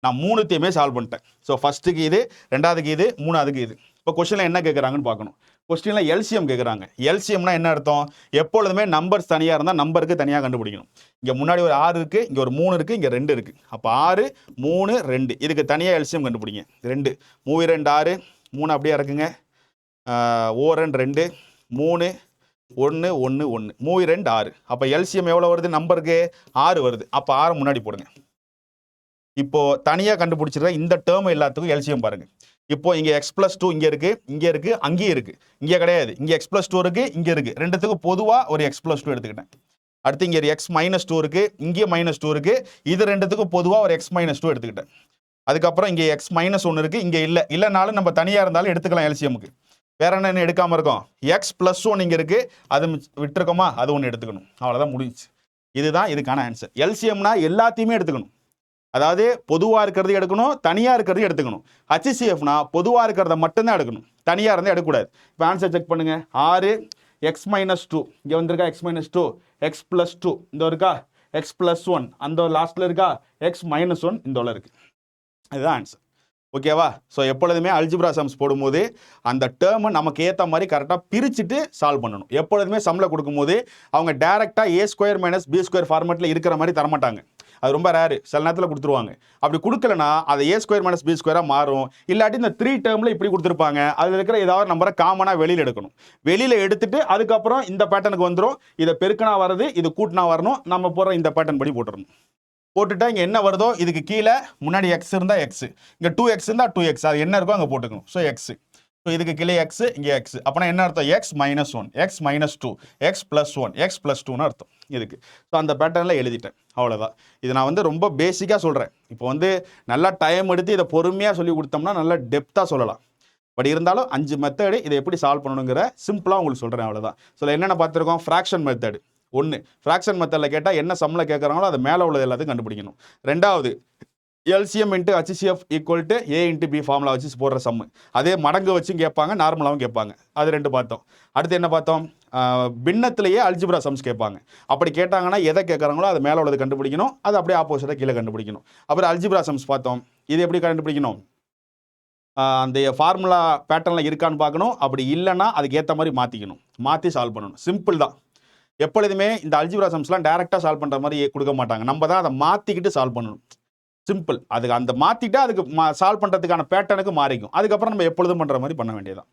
நான் மூணுத்தையுமே சால்வ் பண்ணிட்டேன். ஸோ ஃபஸ்ட்டுக்கு இது, ரெண்டாவதுக்கு இது, மூணாவதுக்கு இது. இப்போ கொஸ்டினில் என்ன கேட்குறாங்கன்னு பார்க்கணும். கொஸ்டினில் எல்சிஎம் கேட்குறாங்க. எல்சிஎம்னா என்ன அர்த்தம், எப்பொழுதுமே நம்பர்ஸ் தனியாக இருந்தால் நம்பருக்கு தனியாக கண்டுபிடிக்கணும். இங்கே முன்னாடி ஒரு 6 இருக்குது, இங்கே ஒரு 3 இருக்குது, இங்கே 2 இருக்குது. அப்போ 6 3 2 இதுக்கு தனியாக எல்சிஎம் கண்டுபிடிங்க. 2 3 2 6 3 அப்படியே இருக்குங்க, ஓர் 2 2 3 1 1 1 3 2 6. அப்போ எல்சிஎம் எவ்வளோ வருது, நம்பருக்கு 6 வருது. அப்போ 6 முன்னாடி போடுங்க. இப்போது தனியாக கண்டுபிடிச்சிருக்க இந்த டேர்ம் எல்லாத்துக்கும் எல்சிஎம் பாருங்கள். இப்போ இங்கே எக்ஸ் ப்ளஸ் 2 இங்கே இருக்குது அங்கேயும் இருக்குது, இங்கே கிடையாது. இங்கே எக்ஸ் ப்ளஸ் 2 இருக்குது, இங்கே இருக்குது. ரெண்டுத்துக்கும் பொதுவாக ஒரு எக்ஸ் ப்ளஸ் 2 எடுத்துக்கிட்டேன். அடுத்து இங்கே எக்ஸ் -2 இருக்குது, இங்கே -2 இருக்குது. இது ரெண்டுத்துக்கும் பொதுவாக ஒரு எக்ஸ் -2 எடுத்துக்கிட்டேன். அதுக்கப்புறம் இங்கே எக்ஸ் -1 இருக்குது, இங்கே இல்லைனாலும் நம்ம தனியாக இருந்தாலும் எடுத்துக்கலாம் எல்சிஎம்க்கு. வேற என்ன எடுக்காமல் இருக்கோம், எக்ஸ் ப்ளஸ் 1 இங்கே இருக்குது, அது விட்டுருக்கோமா, அது ஒன்று எடுத்துக்கணும், அவ்வளோதான் முடிஞ்சு. இதுதான் இதுக்கான ஆன்சர். எல்சிஎம்னா எல்லாத்தையுமே எடுத்துக்கணும். அதாவது பொதுவாக இருக்கிறது எடுக்கணும், தனியாக இருக்கிறது எடுத்துக்கணும். HCFனா பொதுவாக இருக்கிறத மட்டும்தான் எடுக்கணும், தனியாக இருந்தால் எடுக்கக்கூடாது. இப்போ ஆன்சர் செக் பண்ணுங்கள். 6 எக்ஸ் மைனஸ் டூ இங்கே வந்திருக்கா, x minus two, x plus two இந்த இருக்கா, எக்ஸ் ப்ளஸ் ஒன் அந்த லாஸ்ட்டில் இருக்கா, எக்ஸ் மைனஸ் ஒன் இந்த இருக்குது. அதுதான் ஆன்சர். ஓகேவா? ஸோ எப்பொழுதுமே அல்ஜிப்ரா சம்ஸ் போடும்போது அந்த டேர்மை நமக்கு ஏற்ற மாதிரி கரெக்டாக பிரிச்சுட்டு சால்வ் பண்ணணும். எப்பொழுதுமே சம்மில் கொடுக்கும்போது அவங்க டேரெக்டாக ஏ ஸ்கொயர் மைனஸ் பி ஸ்கொயர் ஃபார்மெட்டில் இருக்கிற மாதிரி தரமாட்டாங்க. அது ரொம்ப ரேரு, சில நேரத்தில் கொடுத்துருவாங்க. அப்படி கொடுக்கலனா அதை ஏ ஸ்கொயர் மைனஸ் பி ஸ்கொயராக மாறும். இல்லாட்டி இந்த 3 டேர்மில் இப்படி கொடுத்துருப்பாங்க, அதில் இருக்கிற ஏதாவது நம்பரை காமனாக வெளியில் எடுக்கணும். வெளியில் எடுத்துட்டு அதுக்கப்புறம் இந்த பேட்டர்னுக்கு வந்துடும். இதை பெருக்கினா வருது, இது கூட்டினா வரணும், நம்ம போகிற இந்த பேட்டர்ன் படி போட்டுடணும். போட்டுட்டா இங்கே என்ன வருதோ இதுக்கு கீழே முன்னாடி எக்ஸ் இருந்தால் எக்ஸ், இங்கே 2x இருந்தால் 2x, அது என்ன இருக்கோ அங்கே போட்டுக்கணும். ஸோ எக்ஸ், ஸோ இதுக்கு கீழே எக்ஸ், இங்கே எக்ஸ், அப்போனா என்ன அர்த்தம், x minus one, x minus two, x plus one, x plus டூன்னு அர்த்தம் இதுக்கு. ஸோ அந்த பேட்டர்னில் எழுதிட்டேன், அவ்வளோதான். இது நான் வந்து ரொம்ப பேசிக்காக சொல்கிறேன். இப்போ வந்து நல்லா டைம் எடுத்து இதை பொறுமையாக சொல்லி கொடுத்தோம்னா நல்லா டெப்த்தாக சொல்லலாம். பட் இருந்தாலும் 5 மெத்தடு இதை எப்படி சால்வ் பண்ணணுங்கிற சிம்பிளாக உங்களுக்கு சொல்கிறேன், அவ்வளோதான். ஸோ என்னென்ன பார்த்துருக்கோம், ஃப்ராக்ஷன் மெத்தடு ஒன்று, ஃப்ராக்ஷன் மெத்தடில் கேட்டால் என்ன சம்மில் கேட்குறாங்களோ அதை மேலே உள்ளது எல்லாத்தையும் கண்டுபிடிக்கணும். ரெண்டாவது LCM into HCF equal to A into B formula வச்சு போடுற சம்மு, அதே மடங்கு வச்சும் கேட்பாங்க, நார்மலாகவும் கேட்பாங்க. அது 2 பார்த்தோம். அடுத்து என்ன பார்த்தோம், பின்னத்திலேயே அல்ஜிப்ரா சம்ஸ் கேட்பாங்க. அப்படி கேட்டாங்கன்னா எதை கேட்குறாங்களோ அது மேலே உள்ளது கண்டுபிடிக்கணும், அது அப்படியே ஆப்போசிட்டாக கீழே கண்டுபிடிக்கணும். அப்புறம் அல்ஜிப்ரா சம்ஸ் பார்த்தோம். இது எப்படி கண்டுபிடிக்கணும், அந்த ஃபார்முலா பேட்டர்னில் இருக்கான்னு பார்க்கணும். அப்படி இல்லைன்னா அதுக்கு ஏற்ற மாதிரி மாற்றி சால்வ் பண்ணணும். சிம்பிள் தான். எப்பொழுதுமே இந்த அல்ஜிப்ரா சம்ஸ்லாம் டேரெக்டாக சால்வ் பண்ணுற மாதிரி கொடுக்க மாட்டாங்க. நம்ம தான் அதை மாற்றிக்கிட்டு சால்வ் பண்ணணும். சிம்பிள். அதுக்கு அந்த மாற்றிட்டா அதுக்கு சால்வ் பண்ணுறதுக்கான பேட்டர்னுக்கு மாறிக்கும். அதுக்கப்புறம் நம்ம எப்பொழுதும் பண்ணுற மாதிரி பண்ண வேண்டியதான்.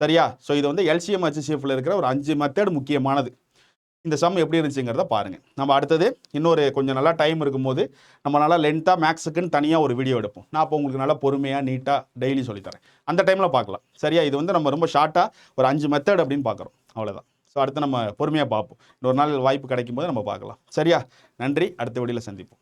சரியா? ஸோ இது வந்து எல்சிஎம் ஹச்சிஎஃப்ல இருக்கிற ஒரு 5 மெத்தட் முக்கியமானது. இந்த சம் எப்படி இருந்துச்சுங்கிறத பாருங்கள். நம்ம அடுத்தது இன்னொரு கொஞ்சம் நல்லா டைம் இருக்கும்போது நம்ம நல்லா லென்த்தாக மேக்ஸுக்குன்னு தனியாக ஒரு வீடியோ எடுப்போம். நான் அப்போ உங்களுக்கு நல்லா பொறுமையாக நீட்டாக டெய்லி சொல்லித்தரேன். அந்த டைமில் பார்க்கலாம். சரியா? இது வந்து நம்ம ரொம்ப ஷார்ட்டாக ஒரு 5 மெத்தட் அப்படின்னு பார்க்குறோம், அவ்வளோதான். ஸோ அடுத்து நம்ம பொறுமையாக பார்ப்போம். இன்னொரு நாள் வாய்ப்பு கிடைக்கும் போது நம்ம பார்க்கலாம். சரியா? நன்றி. அடுத்த வீடியோவில் சந்திப்போம்.